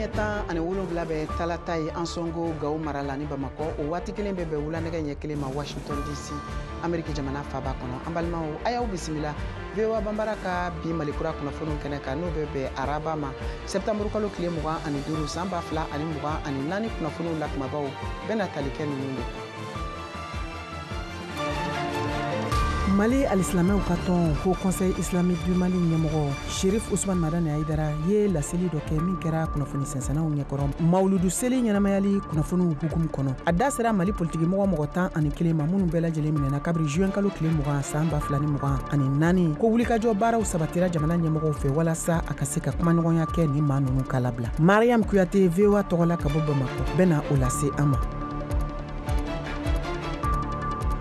ɲɛ 17 bɛ talata ye Ansongo Gawo mara la ni Bamakɔ o waati kelen bɛ bɛn wulanɛgɛ ɲɛ kelen ma Washington DC Amérique jamana faaba kɔnɔ. An balimaw a y'aw bisimila VOA Banbara ka bi Malikura kunnafoniw kɛnɛ kan n'o bɛ bɛn araba ma septembre kalo tile 25 san 2024 kunnafoniw la kumabaw bɛna tali kɛ ninnu de. Mali alisimɛw ka tɔn Haut Conseil islamique du Mali ɲɛmɔgɔ Cherif Ousmane Madani Haidara ye laseli dɔ kɛ min kɛra kunnafoni sɛnsɛnnaw ɲɛkɔrɔ Mawuludu seli ɲɛnamayali kunnafoniw hukumu kɔnɔ. A da sera Mali politiki mɔgɔ 11 ma minnu bɛɛ lajɛlen minɛna kabiri juin kalo tile 20 san 2024 ko wulikajɔ baaraw sabatira jamana ɲɛmɔgɔw fɛ walasa a ka se ka kumaɲɔgɔnya kɛ ni maa ninnu ka labila. Mariam Kuyate VOA tɔgɔla ka bɔ Bamakɔ bɛna o lase an ma.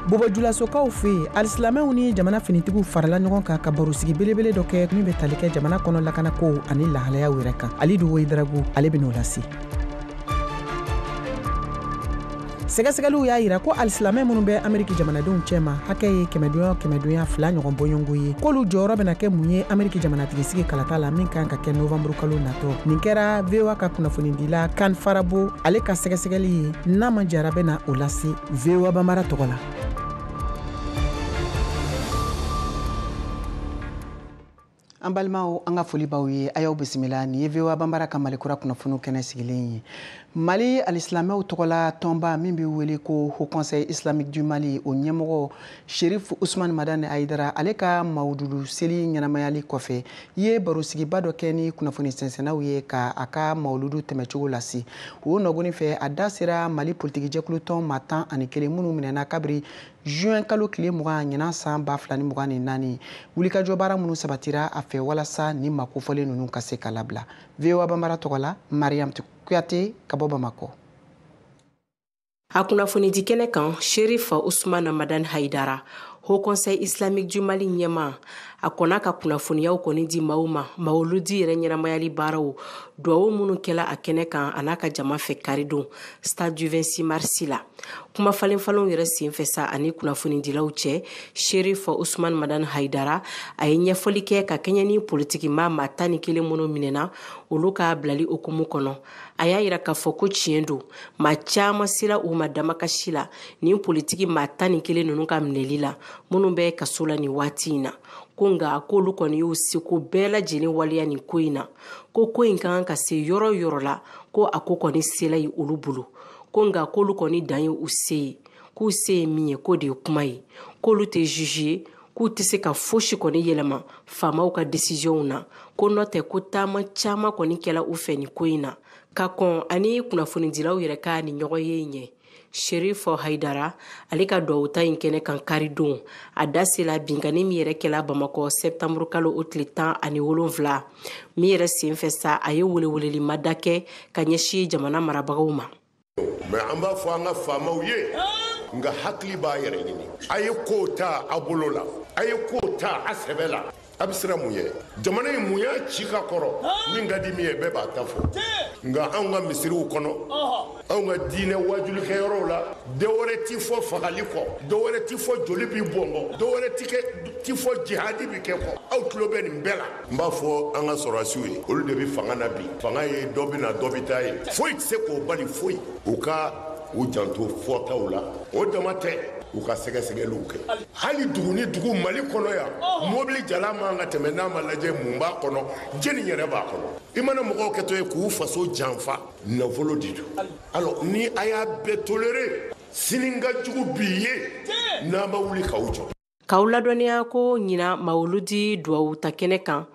Bobojulasokaw fe alisimɛw ni jamana finitigiw farala ɲɔgɔn kan ka barosigi belebele dɔ kɛ min bɛ tali kɛ jamana kɔnɔ lakanako ani lahalayaw yɛrɛ kan. Alidu Woyidaragu ale bɛ n'o lase. Sɛgɛsɛgɛliw y'a yira ko alisimɛ minnu bɛ Amérique jamanadenw cɛma hakɛ ye kɛmɛdonya fila ɲɔgɔn bɔɲɔngo ye k'olu jɔyɔrɔ bɛna kɛ mun ye Amérique jamanatigi sigi kalata la min kan ka kɛ novembre kalo natɔ. Nin kɛra VOA ka kunnafonidila Kan Farabo ale ka sɛgɛsɛgɛli ye n'a ma jara bɛna o lase VOA Banbara tɔgɔ la. An balimaw an ka foli b'aw ye a y'aw bisimila nin ye VOA Banbara ka Malikura kunnafoniw kɛnɛ sigilen ye. Mali alisimɛw tɔgɔla tɔnba min bɛ wele ko Haut Conseil islamique du Mali o ɲɛmɔgɔ Cherif Ousmane Madani Haidara ale ka mawuludu seli ɲɛnamayali kɔfɛ ye barosigiba dɔ kɛ ni kunnafoni sɛnsɛnnaw ye ka a ka mawuludu tɛmɛcogo lase. O nɔgɔni fɛ a da sera Mali politiki jɛkulu tɔn maa 11 minnu minɛna kabiri juin kalo tile 20 ɲinan san 2024 wulikajɔ baara minnu sabatira a fɛ walasa ni makofɔlen ninnu ka se ka labila. VOA Banbara tɔgɔla Mariam Kuyate ka bɔ Bamakɔ. A kunnafonidi kɛnɛ kan Cherif Ousmane Madani Haidara Haut Conseil islamique du Mali ɲɛma a kɔnna ka kunnafoniyaw kɔni di maaw ma mawuludi yɛrɛ ɲɛnamayali baaraw duwawu minnu kɛla a kɛnɛ kan a n'a ka jama fɛ karidon stade du 26 mars la kuma falenfalenw yɛrɛ senfɛ sa ani kunnafonidilaw cɛ Cherif Ousmane Madani Haidara a ye ɲɛfɔli kɛ ka kɛɲɛ ni politiki maa 11 minnu minɛna olu ka bilali okumu kɔnɔ. A y'a yira k'a fɔ ko tiɲɛ don maa caman sera u ma damakasi la ni politiki maa 11 ninnu ka minɛli la minnu bɛ kaso la nin waati in na ko nka k'olu kɔni y'u seko bɛɛ lajɛlen waliya nin ko in na ko in kan ka se yɔrɔ yɔrɔ la ko a ko kɔni sela ye olu bolo ko nka k'olu kɔni dan ye u se ye k'u se ye min ye k'o de ye kuma ye k'olu tɛ juge ye k'u tɛ se ka fosi kɔni yɛlɛma faamaw ka décisionw na ko n'o tɛ ko taama caman kɔni kɛla u fɛ nin ko in na ka kɔn ani kunnafonidilaw yɛrɛ ka ni ɲɔgɔn ye ɲɛ. Cherif Haidara ale ka duwawuta in kɛnɛ kan karidon a da sela binkani min yɛrɛ kɛla Bamakɔ septembre kalo o tile 17 min yɛrɛ senfɛ sa a ye weleweleli mada kɛ ka ɲɛsin jamana marabagaw ma. Mais an b'a fɔ an ka faamaw ye nka hakili b'a yɛrɛ ɲini a ye ko ta a bolo la a ye ko ta a sɛbɛ la a bɛ siran mun ye jamana in mun y'a ci ka kɔrɔ min ka di min ye bɛɛ b'a ta fɔ nka anw ka misiriw kɔnɔ anw ka diinɛ wajulikɛyɔrɔw la dɔwɛrɛ ti fɔ fagali kɔ dɔwɛrɛ ti fɔ joli bi bɔn kɔ dɔwɛrɛ ti fɔ jihadi bi kɛ kɔ aw tulo bɛ nin bɛɛ la n b'a fɔ an ka sɔrɔdasiw ye olu de bɛ fanga na bi fanga ye dɔ bɛ na dɔ bɛ taa ye foyi tɛ se k'o bali foyi u ka u janto fɔtaw la o dama tɛ u ka sɛgɛsɛgɛliw kɛ hali dugu ni dugu Mali kɔnɔ yan mobili jala man ka tɛmɛ n'a ma lajɛ mun b'a kɔnɔ jeni yɛrɛ b'a kɔnɔ i mana mɔgɔw kɛtɔ ye k'u faso janfa nafolo di do alors ni a y'a bɛɛ toléré sini ka jugu bi ye n'a ma wuli k'aw jɔ. K'aw ladɔnniya ko ɲina mawuludi duwawuta kɛnɛ kan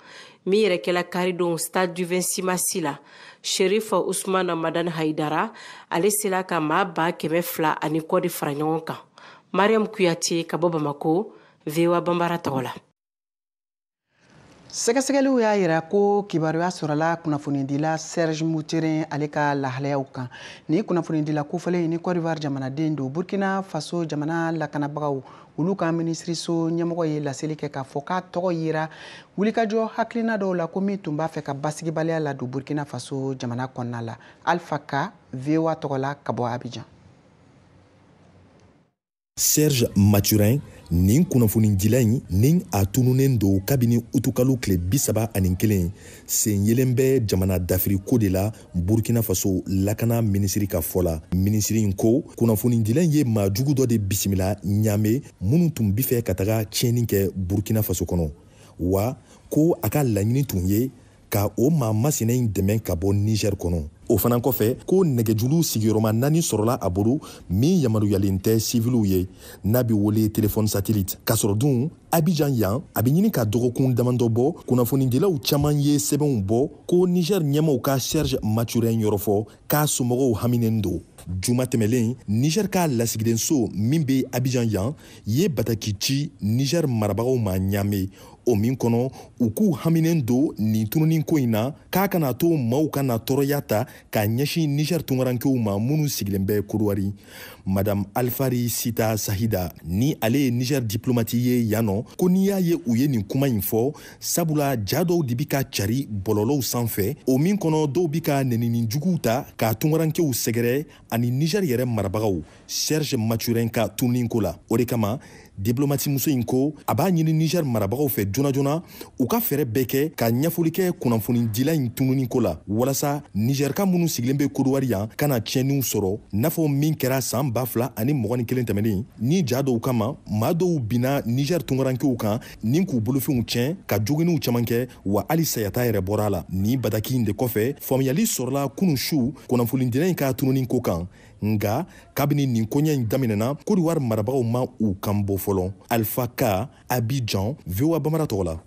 min yɛrɛ kɛla karidon stade du 26 mars la Cherif Ousmane Madani Haidara ale sela ka maa 200 ani kɔ de fara ɲɔgɔn kan. Mariam Kuyate ka bɔ Bamakɔ VOA Banbara tɔgɔ la. Sɛgɛsɛgɛliw y'a yira ko kibaruya sɔrɔla kunnafonidila Serge Moutere ale ka lahalayaw kan. Ni kunnafonidila kofɔlen ni Côte d'Ivoire jamanaden don Burkina Faso jamana lakanabagaw olu ka ministriso ɲɛmɔgɔ ye laseli kɛ k'a fɔ k'a tɔgɔ yera wulikajɔ hakilina dɔw la ko min tun b'a fɛ ka basigibaliya la don Burkina Faso jamana kɔnɔna la. Alpha Ka VOA tɔgɔ la ka bɔ Abidjan. Serge Maturin nin kunnafoni dila in nin a tununen do kabini utukalu tile 31 sen yelen bɛ jamana dafiri ko de la Burkina Faso lakana minisiri ka fɔ la. Minisiri in ko kunnafoni dila ye maa jugu dɔ de bisimila ɲaame minnu tun bi fɛ ka taga tiɲɛni kɛ Burkina Faso kɔnɔ, wa ko a ka laɲini tun ye ka o maa masina in dɛmɛ ka bɔ Niger kɔnɔ. O fana kɔfɛ ko nɛgɛjulu sigiyɔrɔma 4 sɔrɔla a bolo min yamaruyalen tɛ siviluw ye n'a bɛ wele téléphone satellite. K'a sɔrɔ dun Abidjan yan a bɛ ɲini ka dɔgɔkun damadɔ bɔ kunnafonidilaw caman ye sɛbɛnw bɔ ko Niger ɲɛmaw ka Serge Mathurin yɔrɔfɔ k'a somɔgɔw haminen don. Juma tɛmɛlen Niger ka lasigidenso min bɛ Abidjan yan ye bataki ci Niger marabagaw ma ɲaame. O min kɔnɔ u k'u haminen don nin tununi ko in na k'a kana to maaw kana tɔɔrɔya ta k'a ɲɛsin Niger tunkarankew ma minnu sigilen bɛ Kodowari. Madame Alfari Sita Sahida ni ale ye Niger diplomate ye yan nɔ ko n'i y'a ye u ye nin kuma in fɔ sabula ja dɔw de bi ka cari bɔlɔlɔw sanfɛ, o min kɔnɔ dɔw bi ka nenini juguw ta k'a tunkarankew sɛgɛrɛ ani Niger yɛrɛ marabagaw Serge Mathurin ka tununi ko la. O de kama diplomate muso in ko a b'a ɲini Niger marabagaw fɛ joona joona u ka fɛrɛ bɛɛ kɛ ka ɲɛfɔli kɛ kunnafoni dila in tununi ko la walasa Nigerka minnu sigilen bɛ Kodowari yan kana tiɲɛniw sɔrɔ n'a fɔ min kɛra san 2021 tɛmɛnen ni ja dɔw kama maa dɔw binna Niger tunkarankew kan ni k'u bolofɛnw tiɲɛ ka joginniw caman kɛ wa hali sayata yɛrɛ bɔra a la. Ni bataki in de kɔfɛ faamuyali sɔrɔla kunun su kunnafoni dila in ka tununi ko kan, nga kabini nin koɲɛ in daminɛna Kodowari marabagaw ma u kan bɔ fɔlɔ. Alpha Ka, Abidjan, VOA Bambara tɔgɔ la.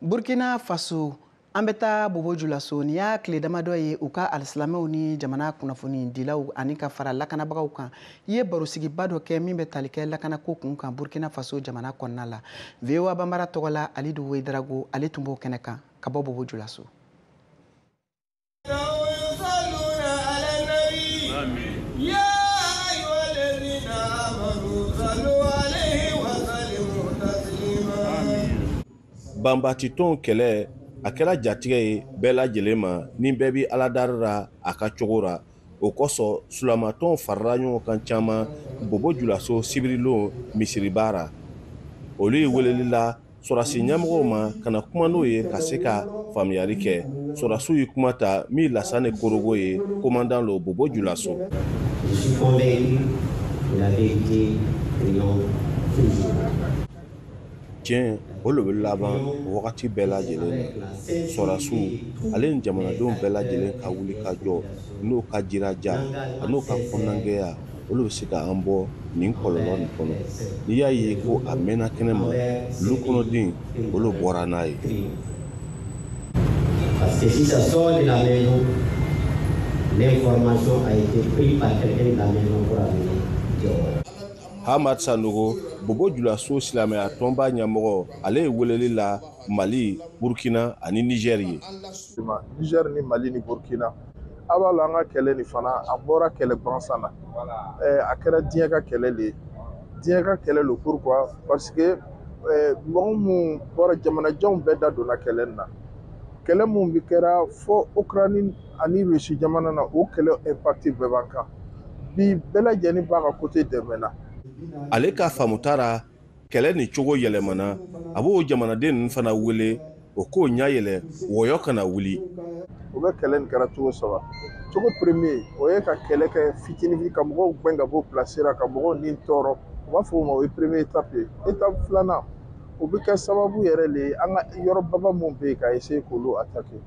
Burkina Faso an bɛ taa Bobo Julaso ni y'a tile damadɔ ye u ka alisilamɛw ni jamana kunnafoni dilaw ani ka fara lakanabagaw kan i ye barosigiba dɔ kɛ min bɛ tali kɛ lakanako kun kan Burkina Faso jamana kɔnɔna la. VOA Bambara tɔgɔ la Alidu Wedrago ale tun b'o kɛnɛ kan ka bɔ Bobo Julaso. Banbatiton kɛlɛ a kɛra jatigɛ ye bɛɛ lajɛlen ma ni bɛɛ bi aladarira a ka cogo ra. O kosɔn sulamatɔn farala ɲɔgɔn kan caman Bobo Julaso sibirilon misiribara. Olu ye weleli la sɔrasi ɲɛmɔgɔw ma kana kuma n'o ye ka se ka faamuyali kɛ. Sɔrasiw ye kuma ta min Lasane Korogo ye commandant lo Bobo Julaso. Je suis convaincu que la vérité triomphe toujours. Tiɲɛ o le bɛ laban wagati bɛɛ lajɛlen na. Sɔrasiw ale ni jamanadenw bɛɛ lajɛlen ka wuli ka jɔ n'o ka jiraja a n'o ka kɔnɔnangɛya olu bɛ se ka an bɔ nin kɔlɔlɔ nin kɔnɔ. N'i y'a ye ko a mɛnna kɛnɛ ma olu kɔnɔden olu bɔra n'a ye. Parce que si ça sort de la maison, l'information a été prise par quelqu'un de la maison pour amener dehors. Hamad Sanogo, Bobo Julaso silamɛya tɔnba ɲɛmɔgɔ ale ye weleli la Mali, Burkina ani Niger ye. Niger ni Mali ni Burkina a b'a la an ka kɛlɛ ni fana a bɔra kɛlɛ gansan na. A kɛra diɲɛ ka kɛlɛ de ye. Diɲɛ ka kɛlɛ lo pourquoi? Parce que mɔgɔ mun bɔra jamanajanw bɛɛ da donna kɛlɛ in na. Kɛlɛ mun bi kɛra fɔ Ukraine ani Russie jamana na o kɛlɛ impact bɛɛ b'an kan. Bi bɛɛ lajɛlen b'a ka côté dɛmɛna. Ale ka faamu taara kɛlɛ ni cogo yɛlɛmana a b'o jamanaden ninnu fana wele o k'o ɲa yɛlɛ wɔyɔ kana wuli. O bɛ kɛlɛ nin kɛra cogo saba. Cogo premier o ye ka kɛlɛ kɛ fitinin ka mɔgɔw gɛn ka bɔ place ra ka mɔgɔw ni tɔɔrɔ. U b'a fɔ o ma o ye premier étape ye. Étape filanan o bɛ kɛ sababu yɛrɛ le an ka yɔrɔ baba mun bɛ yen ka essayer k'olu attaquer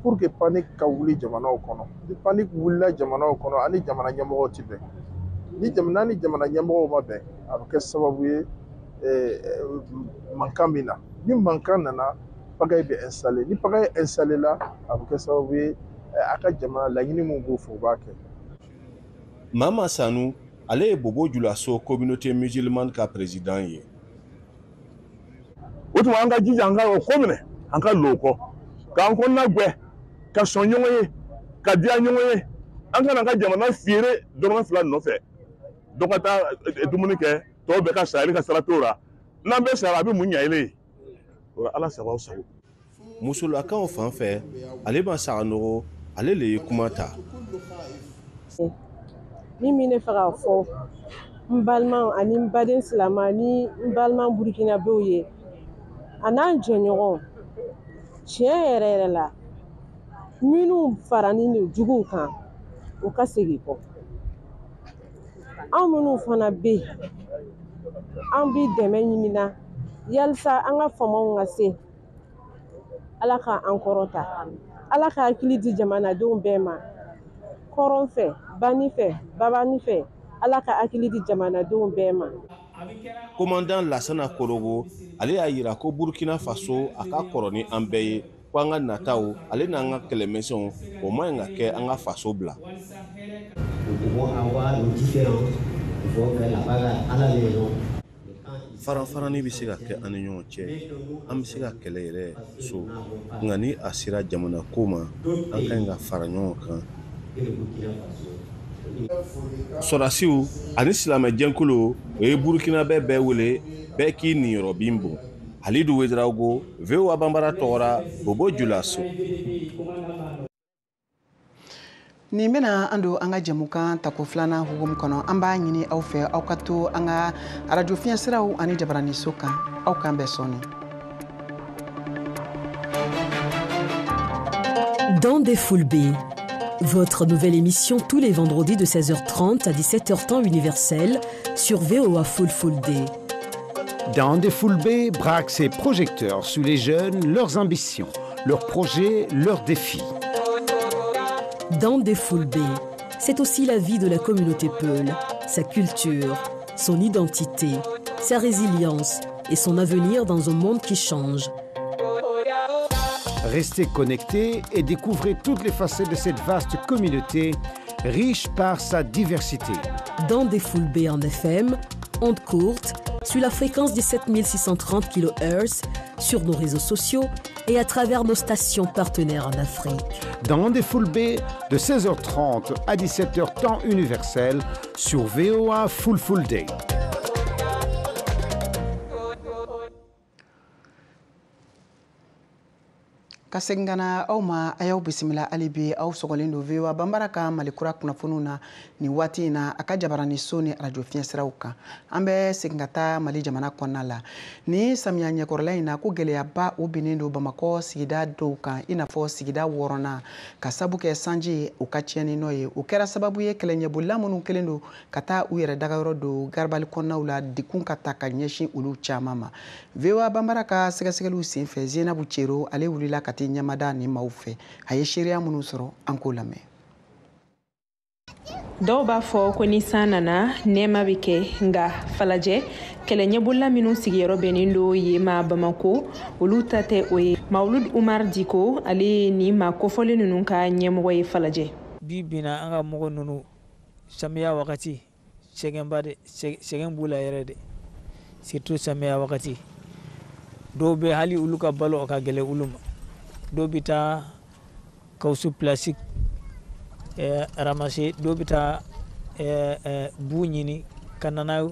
pour que panique ka wuli jamanaw kɔnɔ. Ni panique wulila jamanaw kɔnɔ ani jamana ɲɛmɔgɔw ti bɛn. Ni jamana ɲɛmɔgɔw ma bɛn a bɛ kɛ sababu ye mankan min na. Ni mankan nana pagaille bɛ installer. Ni pagaille installer la a bɛ kɛ sababu ye a ka jamana laɲini mun b'o fɔ u b'a kɛ. Mama Sanu ale ye Bobo Julaso communauté musulmane ka président ye. O tuma an ka jija an ka o ko minɛ an ka lo kɔ k'an kɔnɔna gwɛ ka sɔn ɲɔgɔn ye ka diya ɲɔgɔn ye an kana ka jamana feere dɔrɔmɛ 2 nɔfɛ dɔ ka taa dumuni kɛ tɔw bɛɛ ka sa ale ka sara t'o la n'an bɛɛ sara a bɛ mun ɲa ele ye o la ala sabaw sago. Musolakaw fan fɛ ale ma saga nɔgɔ ale le ye kuma ta. Min bɛ ne fɛ k'a fɔ Mbalman ani baden silama ni mbalman Burkina Faso ye anan jɛɲɔgɔn tiɲɛ yɛrɛ la minnu farani ni juguw kan u ka segin kɔ an minnu fana bɛ an bi dɛmɛ ɲinina yalisa an ka famaw ka se Ala ka an kɔrɔta Ala ka hakili di jamanadenw bɛɛ ma kɔrɔn fɛ bani fɛ babani fɛ Ala ka hakili di jamanadenw bɛɛ ma. Commandant Lassana Korogo ale y'a yira ko Burkina Faso a ka kɔrɔ ni an bɛɛ ye ko an ka nataw ale n'an ka kɛlɛmisɛnw o man ɲi ka kɛ an ka faso bila. Faranfarani bɛ se ka kɛ an ni ɲɔgɔn cɛ an bɛ se ka kɛlɛ yɛrɛ so nka ni a sera jamana ko ma an ka ɲi ka fara ɲɔgɔn kan. Sɔrasiw ani silamɛ jɛnkulu o ye Burkina bɛɛ wele bɛɛ k'i niyɔrɔ bin bon. Halidu Wedraogo, VOA Bambara tɔgɔra Bobo Julaso. Nin bɛna an don an ka jɛmukan tako filanan hukumu kɔnɔ an b'a ɲini aw fɛ aw ka to an ka radio fiɲɛ siraw ani jabaraniso kan aw kan bɛɛ sɔnni. Dans des foules B, votre nouvelle émission tous les vendredis de 16h30 à 17h temps universel sur VOA Full Day. Dans des foules B braque ses projecteurs sur les jeunes, leurs ambitions, leurs projets, leurs défis. Dans des foules B, c'est aussi la vie de la communauté Peul, sa culture, son identité, sa résilience et son avenir dans un monde qui change. Restez connectés et découvrez toutes les facettes de cette vaste communauté, riche par sa diversité. Dans des foules B en FM, ondes courtes, sur la fréquence des 7630 kHz, sur nos réseaux sociaux et à travers nos stations partenaires en Afrique. Dans des foules B de 16h30 à 17h temps universel sur VOA Full Day. Ka segin ka na aw ma a y'aw bisimila hali bi aw sɔgɔlen don VOA Banbara ka Malikura kunnafoniw na nin waati in na a ka jabaraniso ni radio fiɲɛ siraw kan an bɛ segin ka taa Mali jamana kɔnɔna la ni samiya ɲɛkɔrɔla in na ko gɛlɛyaba o binnen don Bamakɔ sigida dɔw kan i n'a fɔ sigida 6nan ka sabu kɛ sanji o ka tiɲɛni nɔ ye o kɛra sababu ye kɛlɛɲɛbolila minnu kɛlen don ka taa u yɛrɛ dagayɔrɔ don garabali kɔnɔnaw la dekun ka ta ka ɲɛsin olu caman ma VOA Banbara ka sɛgɛsɛgɛliw senfɛ Zenabu Cero ale wulila ka ɲamada ni maaw fɛ a ye seereya minnu sɔrɔ an k'o lamɛn. Dɔw b'a fɔ ko ni san nana nɛɛma bɛ kɛ nka falajɛ kɛlɛɲɛbolila minnu sigiyɔrɔ bɛnnen don yen ma Bamako olu ta tɛ o ye. Mawulud Umar Diko ale ye ni maa kofɔlen ninnu ka ɲɛmɔgɔ ye falajɛ. Bi bina an ka mɔgɔ ninnu samiya wagati sɛgɛn b'u la yɛrɛ de surtout samiya wagati dɔw bɛ hali olu ka balo ka gɛlɛ olu ma. Dɔw bɛ taa kawusu plastique ramasser dɔw bɛ taa bu ɲini ka nana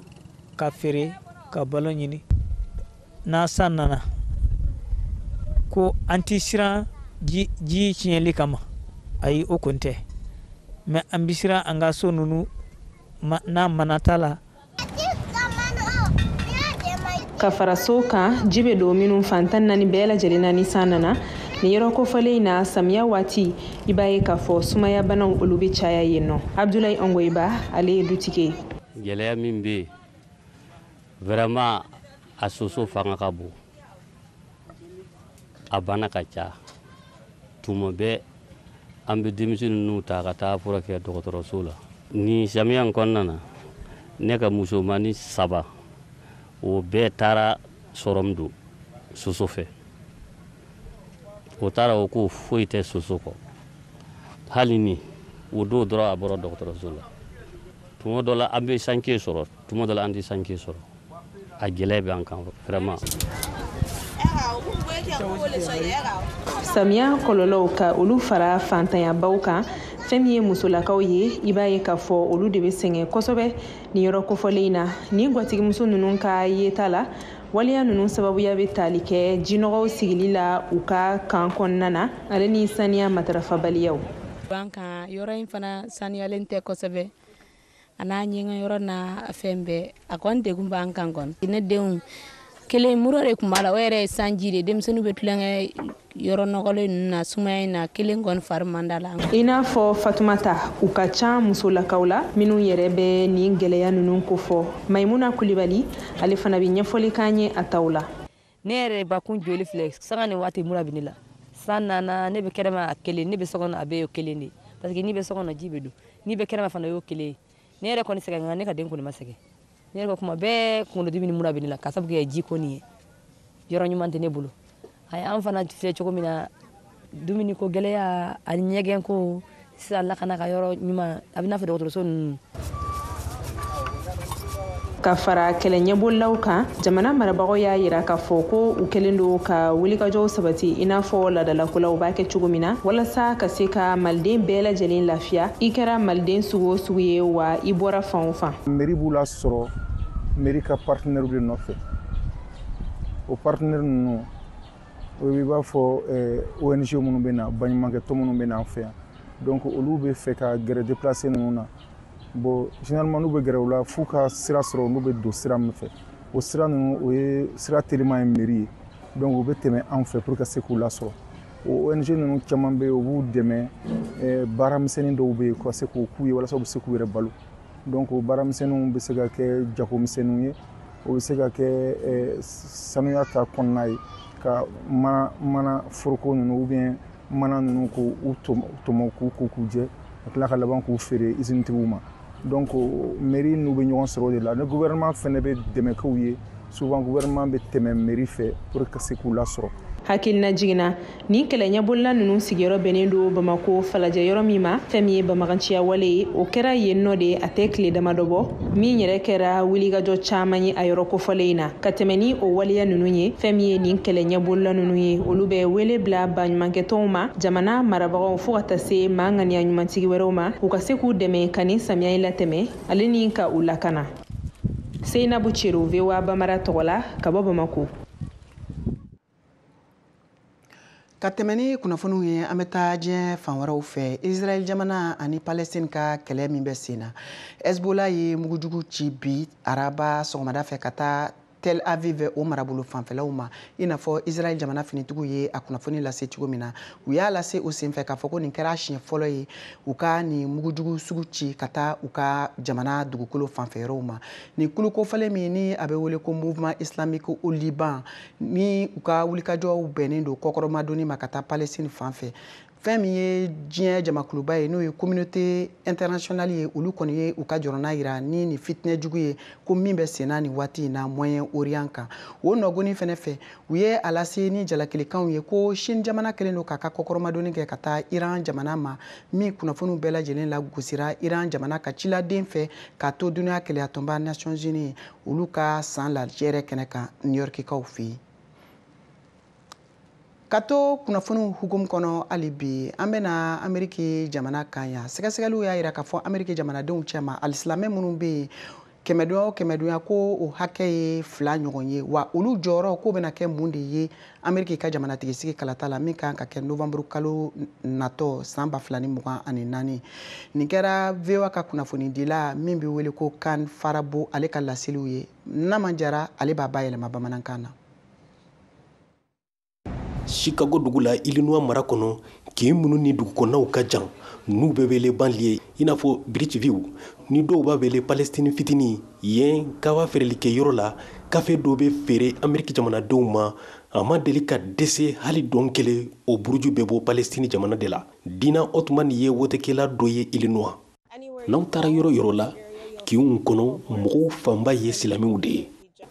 ka feere ka balo ɲini n'a san nana ko an tɛ siran ji tiɲɛli kama ayi o kun tɛ mais an bɛ siran an ka so ninnu n'a mana t'a la. Ka fara so kan ji bɛ don minnu fantan naani bɛɛ lajɛlen na ni san nana ni yɔrɔ kofɔlen na samiya waati i b'a ye k'a fɔ sumaya banaw olu bɛ caya yen nɔ. Abdulayi Ongoiba ale ye dutigi ye. Gɛlɛya min bɛ yen vraiment a soso fanga ka bon a bana ka ca tuma bɛɛ an bɛ denmisɛnnin ninnu ta ka taa furakɛ dɔgɔtɔrɔso la. Ni samiya in kɔnɔna na ne ka musomani 3 o bɛɛ taara sɔrɔmu don soso fɛ. O taara o ko foyi tɛ soso kɔ hali ni o don dɔrɔn a bɔra dɔgɔtɔrɔso la. Tuma dɔ la an bɛ sanke sɔrɔ tuma dɔ la an tɛ sanke sɔrɔ a gɛlɛya bɛ an kan vraiment. Samiya kɔlɔlɔw ka olu fara fantanyabaw kan fɛn min ye musolakaw ye i b'a ye k'a fɔ olu de bɛ sɛgɛn kosɛbɛ ni yɔrɔ kofɔlen na ni gwatigimuso ninnu ka yeta la waliya ninnu sababuya bɛ tali kɛ jinɔgɔw sigili la u ka kan kɔnɔna na ale ni saniya matarafabaliyaw. Ban kan yɔrɔ in fana saniyalen tɛ kosɛbɛ ana nyinga yoro na fembe akon de gumba ankangon ine deun kele murore kumala were sanjire dem sunu betulanga yoro nogole na sumay na kele ngon far mandala ina fo Fatumata ukacha musula kaula minu yerebe ni ngeleya nunun ko fo Maimuna Kulibali ale fana bi nyefoli kanye atawla nere bakun joli flex sanga ne wati mura binila sanna na ne be kerema kele ne be sokona abe yo kele ni parce que ni be sokona jibedu ni be kerema fana yo kele nere ko ni sega ngane ka den ko ni masege nere ko kuma be ko no dibini mura binila kasabu ke jiko ni yoro nyumante ne bulu ay am fana fe choko mina dumini ko geleya al nyegen ko sala kana ka yoro nyuma abina fe docteur son ka fara kele nyebollaw kan jamana marabago ya yira ka foko u kelendo ka wuli ka jow sabati ina fo la dala kulaw ba ke cugumina wala sa ka se ka malden bela jelin lafiya ikera malden sugo suye wa ibora fanfa meri bula soro meri ka partenaire de nofe o partenaire no o bi ba fo ONG munu bena banyimanke to munu bena fa donc olu be fe ka gere déplacer nuna bon généralement nous be gere wala fuka sira soro nous be do sira mfe o sira no o e sira telema mairie donc o be teme en fait pour que se kula so o ONG no chamambe o bu deme baram seni do be ko se ko kuye wala so be se ku yere balu donc o baram senu be se ga ke jako msenu ye o be se ga ke sanuya ta konnay ka mana forko no ou bien mana no ko utomo ko kuje akla kala ban ko fere izintiwuma donc mairie nous be ñon soro de la le gouvernement fene be deme ko wiye souvent gouvernement be teme mairie fait pour que se kula soro hakil na jigina ni kele nyabulla nunu sigero benendo Bamako falaje yoro mima femiye bamaganchiya wale o kera yenno de atekle dama dobo mi nyere kera wiliga jo chamani ayoro ko foleina katemeni o waliya nunu ye femiye ni kele nyabulla nunu ye olube wele bla banymanke toma jamana marabago fuata se mangani anyumantigi weroma ukaseku deme kani samia ila teme alini ka ulakana Seina Buchiru vewa Bamara Togola kabo Bamako. Ka tɛmɛni kunnafoniw ye an bɛ taa diɲɛ fan wɛrɛw fɛ Israel jamana ani Palestine ka kɛlɛ min bɛ sen na Hezbollah ye mugujugu ci bi araba sɔgɔmada fɛ ka taa Tel Aviv o marabolo fanfɛlaw ma i n'a fɔ Israel jamana finitigiw ye a kunnafoni lase cogo min na u y'a lase o senfɛ k'a fɔ ko nin kɛra siɲɛ fɔlɔ ye u ka nin mugujugu sugu ci ka taa u ka jamana dugukolo fanfɛyɔrɔw ma nin kulukofalen min ni a bɛ wele ko mouvement islamique au Liban ni u ka wulikajɔw bɛnnen don kɔkɔrɔmadonni ma ka taa Palestine fanfɛ fɛn min ye diɲɛ jamakuluba ye n'o ye communauté internationale ye olu kɔni ye u ka jɔrɔna yira ni nin fitinɛ jugu ye ko min bɛ senna nin waati in na Moyen Orient kan o nɔgɔnni fɛnɛ fɛ u ye a lase ni jalakilikanw ye ko Chine jamana kɛlen don k'a ka kɔkɔrɔmadonni kɛ ka taa Iran jamana ma min kunnafoniw bɛɛ lajɛlen lagosira Iran jamana ka ciladen fɛ k'a to duniya kɛlɛya tɔnba Nations Unies olu ka san lajɛrɛ kɛnɛ kan New Yorkikaw fɛ yen. Ka to kunnafoniw hukumu kɔnɔ hali bi an bɛna Ameriki jamana kan yan sɛgɛsɛgɛliw y'a yira k'a fɔ Ameriki jamanadenw cɛma alisilamɛ minnu bɛ yen kɛmɛdonya o kɛmɛdonya ko o hakɛ ye 2 ɲɔgɔn ye wa olu jɔyɔrɔ k'o bɛna kɛ mun de ye Ameriki ka jamanatigisigi kalata la min kan ka kɛ novembre kalo natɔ san 2024 nin kɛra VOA ka kunnafonidila min bɛ wele ko Kan Farabo ale ka laseliw ye n'a man jara ale b'a bayɛlɛma bamanankan na. Chicago dugu la Illinois mara kɔnɔ kin minnu ni dugukɔnɔnaw ka jan n'u bɛ wele banlieue i n'a fɔ Bridgeville ni dɔw b'a wele Palestine fitini yen kaba feerelikɛ yɔrɔ la kafe dɔ bɛ feere Ameriki jamanadenw ma a ma deli ka dɛsɛ hali dɔn kelen o buruju bɛ bɔ Palestine jamana de la Dina Otman ye wotekɛla dɔ ye Illinois n'aw taara yɔrɔ yɔrɔ la kinw kɔnɔ mɔgɔw fanba ye silamɛw de ye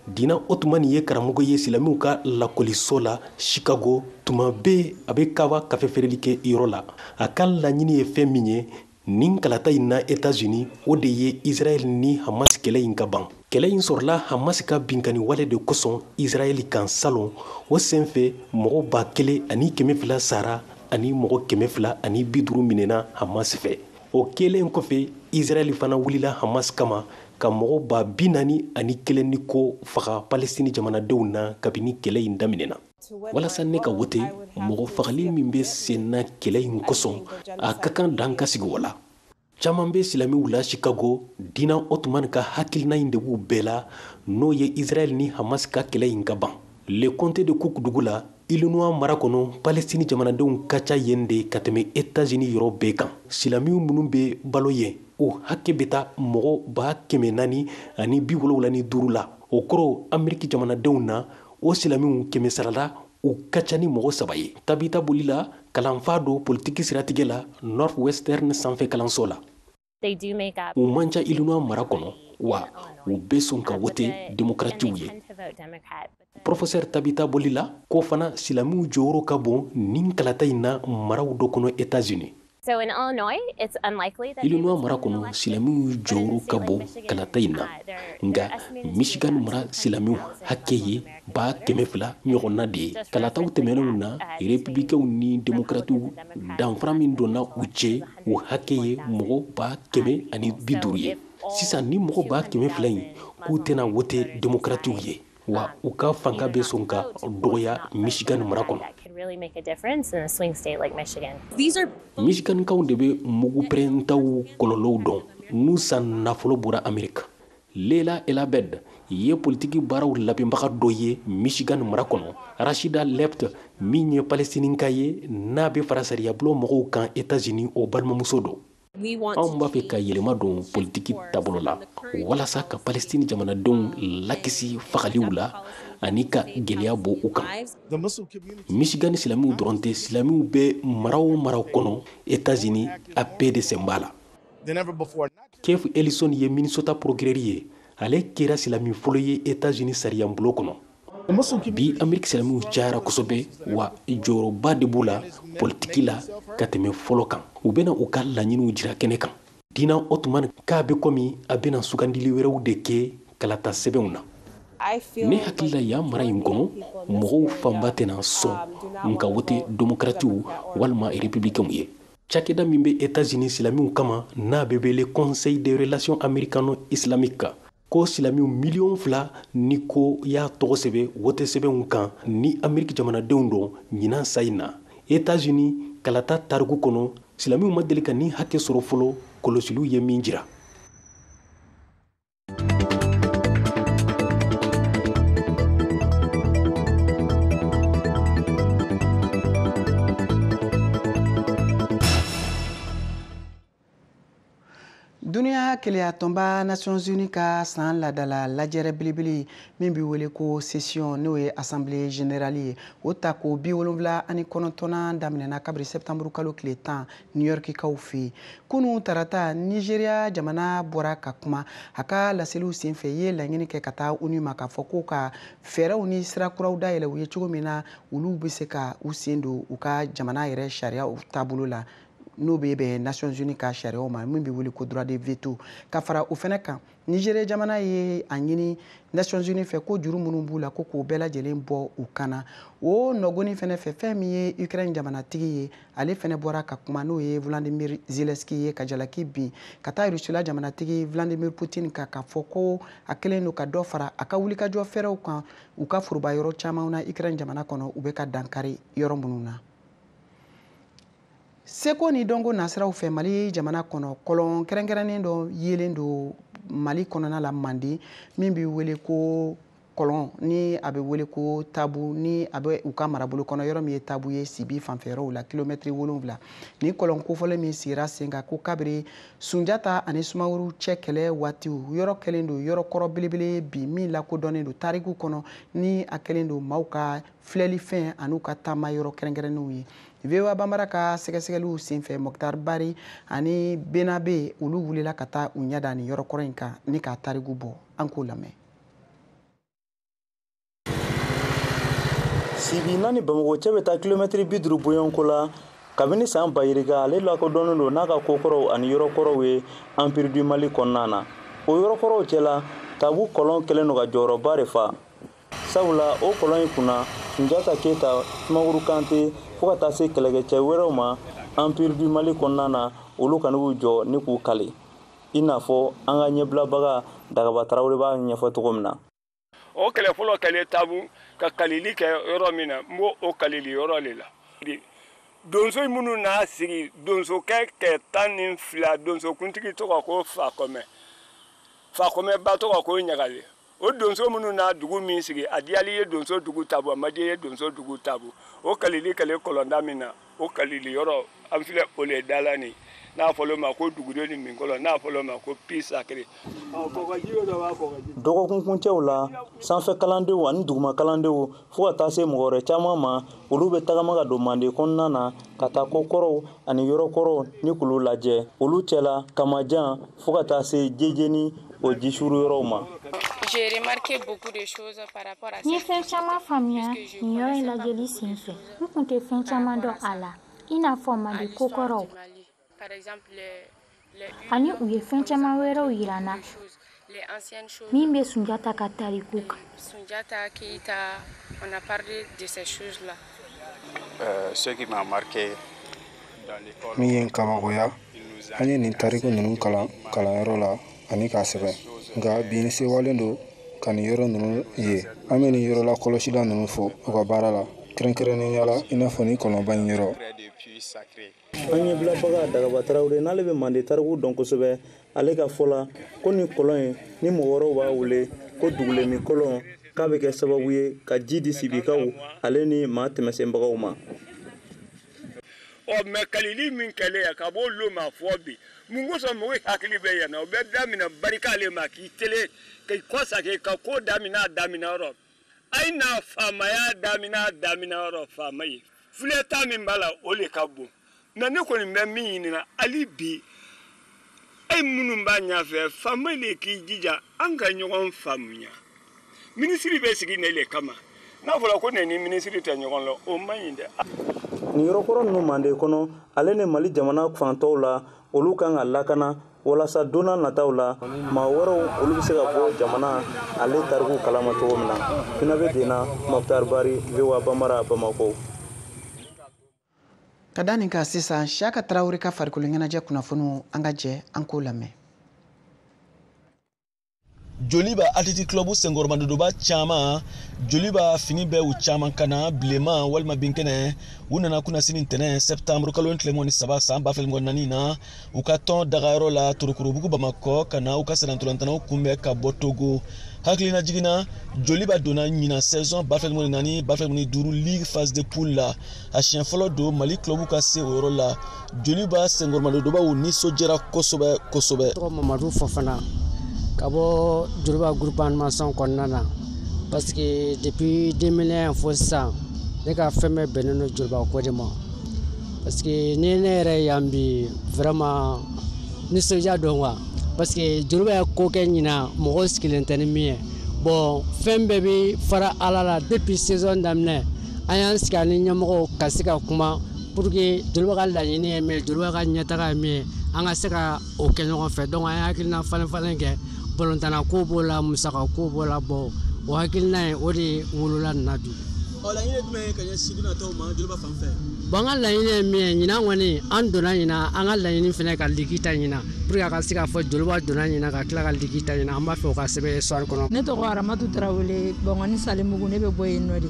Dina Otman ye karamɔgɔ ye silamɛw ka lakɔliso la Chicago tuma bɛɛ a bɛ kaba kafe feereli kɛ yɔrɔ la a ka laɲini ye fɛn min ye nin kalata in na États-Unis o de ye Israel ni Hamas kɛlɛ in ka ban kɛlɛ in sɔrɔla Hamas ka binkani wale de kosɔn Israel kan salon o senfɛ mɔgɔ 1,200 sara ani mɔgɔ 250 minɛna Hamas fɛ o kɛlen kɔfɛ Israel fana wulila Hamas kama ka mɔgɔ 41 ni ko faga Palestine jamanadenw na kabini kɛlɛ in daminɛna walasa ne ka wote mɔgɔ fagali min bɛ sen na kɛlɛ in kosɔn a ka kan dan ka sigi wala caman be silamiw la Chicago dina Ottoman ka hakilina in de b'u bɛɛ la n'o ye Israël ni Hamas ka kɛlɛ in ka ban. Le comté de Cook dugu la Illinois mara kɔnɔ Palestine jamanadenw ka ca yen de ka tɛmɛ États-Unis yɔrɔ bɛɛ kan. Silamiw minnu be balo yen o hakɛ bɛ taa mɔgɔ 475 la. O kɔrɔ Ameriki jamanadenw na o silamiw 100 sarala u ka ca ni mɔgɔ 3 ye. Tabita bolila kalanfa do politiki siratigɛ la Northwestern sanfɛ kalanso la. U man ca Illinois mara kɔnɔ wa u bɛ sɔn ka wote démocratiw ye. Professeur Tabita bolila ko fana silamiw jɔyɔrɔ ka bon nin kalata in na maraw dɔ kɔnɔ États-Unis. Illinois mara kɔnɔ silamiw jɔyɔrɔ ka bon kalata in na nga Michigan mara silamiw hakɛ ye 200 ɲɔgɔnna de ye. Kalataw tɛmɛnenw na républicains ni démocratiw danfara min donna u cɛ o hakɛ ye mɔgɔ 150 ye. Sisan ni mɔgɔ 200 in k'u tɛna wote démocratiw ye wa u ka fanga bɛ sɔn ka dɔgɔya Michigan mara kɔnɔ. Michigankaw de bɛ mugu pɛrɛntaw kɔlɔlɔw dɔn n'u san nafolo bɔra Amerika. Leila Elabed ye politiki baaraw labɛnbaga dɔ ye Michigan mara kɔnɔ. Rashida Lept min ye Palestininka ye n'a bɛ fara sariyabulon mɔgɔw kan États-Unis o balimamuso don. Anw b'a fɛ ka yɛlɛma don politiki taabolo la walasa ka Palestine jamanadenw lakisi fagaliw la ani ka gɛlɛya bɔ u kan. Michigan silamiw dɔrɔn tɛ silamiw bɛ maraw kɔnɔ États-Unis a bɛɛ de sen b'a la. Keith Ellison ye Minnesota procureur ye ale kɛra silami fɔlɔ ye États-Unis sariyabulon kɔnɔ. Bi Ameriki silamiw cayara kosɛbɛ wa jɔyɔrɔba de b'u la politiki la ka tɛmɛ fɔlɔ kan. U bɛna u ka laɲiniw jira kɛnɛ kan. Dina Ottoman k'a bɛ komi a bɛna sugandili wɛrɛw de kɛ kalata sɛbɛnw na. Ne hakili la yan mara in kɔnɔ mɔgɔw fanba tɛna sɔn nka wote démocratiw walima républicains ye. Cakɛda min bɛ États-Unis silamiw kama n'a bɛ wele Conseil des relations américano-islamiques ko silamiw 2,000,000 ni ko y'a tɔgɔ sɛbɛ wote sɛbɛnw kan ni Ameriki jamanadenw dɔn ɲinan sa in na. États-Unis kalata tariku kɔnɔ silamiw ma deli ka ni hakɛ sɔrɔ fɔlɔ kɔlɔsiliw ye min jira. Duniya keleya tɔnba Nations Unies ka san ladala lajɛrɛ belebele min bɛ wele ko session n'o ye assemblée générale ye o ta ko 79 daminɛna kabiri septembre kalo tile 10 New York kaw fɛ kunu tarata Nigeria jamana bɔra ka kuma a ka laseliw senfɛ ye laɲini kɛ ka taa ONU ma k'a fɔ ko ka fɛɛrɛw ni sirakuraw dayɛlɛ u ye cogo min na olu bɛ se ka u sen don u ka jamana yɛrɛ sariya taabolo la. N'o bɛ Nations Unies ka sariyaw ma min bɛ wele ko droit de veto ka fara o fɛnɛ kan Nigeria jamana ye a ɲini Nations Unies fɛ ko juru minnu b'u la ko k'o bɛɛ lajɛlen bɔ u kana o nɔgɔni fɛnɛ fɛ fɛn min ye Ukraine jamanatigi ye ale fɛnɛ bɔra ka kuma n'o ye Vladimir Zelensky ye ka jalaki bin ka taa Russia jamanatigi Vladimir Putin ka fɔ ko a kɛlen don ka dɔ fara a ka wulikajɔ fɛrɛw kan u ka foroba yɔrɔ caman na Ukraine jamana kɔnɔ u bɛ ka dankari yɔrɔ minnu na. Seko ni dɔnko nasiraw fɛ Mali jamana kɔnɔ kɔlɔn kɛrɛnkɛrɛnnen dɔ yelen don Mali kɔnɔna la Mande min bɛ wele ko kɔlɔn ni a bɛ wele ko Tabu ni a bɛ u ka marabolo kɔnɔ yɔrɔ min ye Tabu ye Sibi fanfɛyɔrɔw la kilomɛtiri 7 ni kɔlɔn kofɔlen min sigira sen kan ko kabiri Sunjata ani Sumaworo cɛ kɛlɛ waatiw yɔrɔ kɛlen don yɔrɔ kɔrɔ belebele bi min lakodɔnnen don tariku kɔnɔ ni a kɛlen don maaw ka filɛli fɛn an'u ka taama yɔrɔ kɛrɛnkɛrɛnnenw ye. VOA Bambara ka sɛgɛsɛgɛliw senfɛ Mokhtar Bari ani Benabe olu wulila ka taa u ɲɛda ni yɔrɔ kɔrɔ in kan ni ka tariku bɔ an k'o lamɛn. Sibi naani Bamakɔ cɛ bɛ taa kilomɛtiri 50 bɔɲɔnko la kabini san bayirika ale lakodɔnnen don n'a ka kokɔrɔw ani yɔrɔkɔrɔw ye Empire du Mali kɔnɔna na o yɔrɔkɔrɔw cɛla Tabu kɔlɔn kɛlen don ka jɔyɔrɔba de fa sabula o kɔlɔn in kunna Sunjata Keyita Sumaworo Kante fo ka taa se kɛlɛkɛcɛ wɛrɛw ma Empire du Mali kɔnɔna na olu ka n'u jɔ ni k'u kale i n'a fɔ an ka ɲɛbilabaga Dagaba Tarawele b'a ɲɛfɔ cogo min na. O kɛlɛ fɔlɔ kɛlɛ Tabu ka kalili kɛ yɔrɔ min na n b'o o kalili yɔrɔ le la donso minnu n'a sigi donso kɛ 12 donso kuntigi tɔgɔ ko Fakome ba tɔgɔ ko Ɲagale. O donso minnu n'a dugu min sigi a diyali ye donso dugu tabu a ma diya ye donso dugu tabu. O kalili kɛlen kɔlɔnda min na o kalili yɔrɔ an filɛ o le dala ni n'a fɔlɔ ma ko dugudenw ni min kɔlɔn n'a fɔlɔ ma ko Pi Sacré. Dɔgɔkun kuncɛw la sanfɛ kalandenw ani duguma kalandenw fo ka taa se mɔgɔ wɛrɛ caman ma olu bɛ tagama ka don Mande kɔnɔna na ka taa kokɔrɔw ani yɔrɔkɔrɔw ni k'olu lajɛ olu cɛla Kamajan fo ka taa se Jejeni o jisuru yɔrɔw ma. N ye fɛn caman faamuya nin yɔrɔ in lajɛli senfɛ n kun tɛ fɛn caman dɔn a la i n'a fɔ Mande kokɔrɔw ani u ye fɛn caman wɛrɛw yira n na min bɛ Sunjata ka tariku kan. Min ye n kabakoya an ye nin tariku ninnu kalan kalanyɔrɔ la ani k'a sɛbɛn nka bi n sewalen don ka nin yɔrɔ ninnu ye an bɛ nin yɔrɔ la kɔlɔsila ninnu fɔ u ka baara la kɛrɛnkɛrɛnnenya la i n'a fɔ nin kɔlɔnba in yɔrɔ. An ɲɛbilabaga Dagaba Tarawele n'ale bɛ Mande tariku dɔn kosɛbɛ ale ka fɔ la ko nin kɔlɔn in ni mɔgɔ wɛrɛw b'a wele ko Dugulemi kɔlɔn k'a bɛ kɛ sababu ye ka ji di sibikaw ale ni maa tɛmɛsenbagaw ma. Mais kalili min kɛlen ka bɔ olu ma fɔ bi mun kosɔn mɔgɔw hakili bɛ yan na o bɛ daminɛ barika ale ma k'i tele k'i kɔsake ka ko daminɛ yɔrɔ a ye n'a faamaya daminɛ yɔrɔ faama ye filɛta min b'a la o de ka bon mais ne kɔni bɛ min ɲinina hali bi e minnu b'a ɲɛfɛ faama de k'i jija an ka ɲɔgɔn faamuya minisiri bɛ sigi ne le kama n'a fɔra ko ne ni minisiri tɛ ɲɔgɔn la o man ɲi dɛ. Nin yɔrɔkɔrɔ ninnu Mande kɔnɔ ale ni Mali jamana fantɔw la olu kan ka lakana walasa don n'a nataw la maa wɛrɛw olu bɛ se ka bɔ jamana ale tariku kalama cogo min na. Finabe Dena, Mokhtar Bari, VOA Bambara, Bamako. Ka da nin kan sisan Siyaka Tarawele ka farikolo ɲɛnajɛ kunnafoniw an ka jɛ an k'o lamɛn. Joli b'a Athletic Club Sengoromadodoba caman joli b'a fini bɛɛ u caman kana bilenman walima binkɛnɛ u nana kunnasini ntɛnɛn septembre kalo tile 13 san 2024 na u ka tɔn dagayɔrɔ la Torokorobugu Bamakɔ kana u ka sɛnɛntolantanaw kunbɛn ka bɔ Togo hakilina jiginna joli b'a donna ɲina saison 2024-2025 Ligue phase de poule la a siɲɛ fɔlɔ don Mali club ka se o yɔrɔ la joli b'a Sengoromadodobaw nisɔndiyara kosɛbɛ tɔgɔ Mamadu Fofana ka bɔ Joliba groupe animation kɔnɔna na parce que depuis 2001 fo sisan ne ka fɛn bɛɛ bɛnnen don Joliba ko de ma parce que ni ne yɛrɛ yan bi vraiment nisɔndiya don quoi parce que Joliba ye ko kɛ ɲina mɔgɔw sigilen tɛ ni min ye bon fɛn bɛɛ bɛ fara Ala la depuis saison daminɛ an y'an sigi ani ɲɛmɔgɔw ka se ka kuma pour que Joliba ka laɲini ye min ye Joliba ka ɲɛtaga ye min ye an ka se ka o kɛ ɲɔgɔn fɛ donc an ye hakilina falen kɛ balontana ko b'o la musaka ko b'o la bɔ o hakilina ye o de wolola nin na bi. laɲini jumɛn ye ka ɲɛ sigi nataw ma Joliba fan fɛ. Bon an ka laɲini ye min ye ɲinan kɔni an donna ɲinan an ka laɲini fana ka ligi ta ɲinan pour que a ka se k'a fɔ Joliba donna ɲinan ka tila ka ligi ta ɲinan an b'a fɛ o ka sɛbɛn histoire kɔnɔ. Ne tɔgɔ Aramatu Tarawele Bɔngɔni Salimugu ne bɛ bɔ yen nɔ de.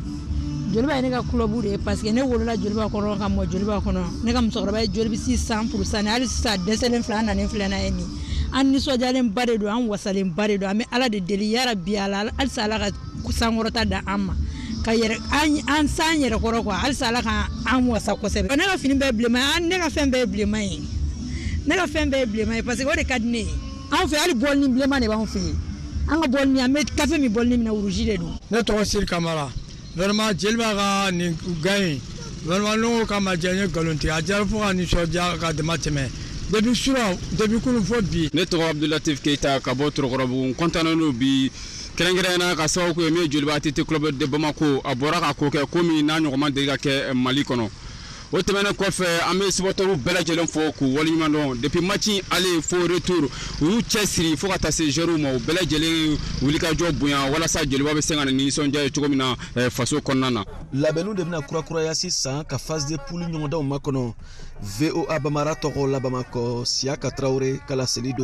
Joliba ye ne ka club de ye parce que ne wolola Joliba kɔnɔ ka mɔ Joliba kɔnɔ ne ka musokɔrɔba ye Joliba 100% hali sisan dɛsɛlen filɛ an nanen filɛ n'a ye nin an nisɔndiyalen ba de don an wasalen ba de don an bɛ Ala de deli yarabi Ala halisa Ala ka sankɔrɔta da an ma ka yɛrɛ an san yɛrɛ kɔrɔ quoi halisa Ala ka an wasa kosɛbɛ. Ne ka fini bɛɛ bilenman ne ka fɛn bɛɛ ye bilenman ye ne ka fɛn bɛɛ ye bilenman ye parce que o de ka di ne ye an fɛ hali bɔlini bilenman de b'an fɛ yen an ka bɔlini an bɛ kafe min bɔlini min na rouge de don. Ne tɔgɔ Siri Kamara vraiment Jeliba ka nin gagne vraiment n'o kama diya n ye nkalon tigɛ a diyara fo ka nisɔndiya ka dama tɛmɛ depuis sura depuis kunu fo bi. Ne tɔgɔ Abdulatif Keita ka bɔ Torokorobugu n content n'o bi kɛrɛnkɛrɛnnenya ka sababu kɛ min ye Joliba ATT Club de Bamako a bɔra ka ko kɛ ko min n'a ɲɔgɔn ma deli ka kɛ Mali kɔnɔ. O tɛmɛnen kɔfɛ an bɛ supporters bɛɛ lajɛlen fɔ k'u waleɲuman dɔn depuis match aller fo retour u y'u cɛsiri fo ka taa se joueurs ma u bɛɛ lajɛlen wulikajɔ bonya walasa Joliba bɛ se ka na ni nisɔndiya ye cogo min na faso kɔnɔna na. Labɛnniw de bɛna kurakuraya sisan ka phase de poule ɲɔgɔndanw makɔnɔ VOA Bambara tɔgɔ la Bamakɔ Siyaka Tarawele ka laseli don.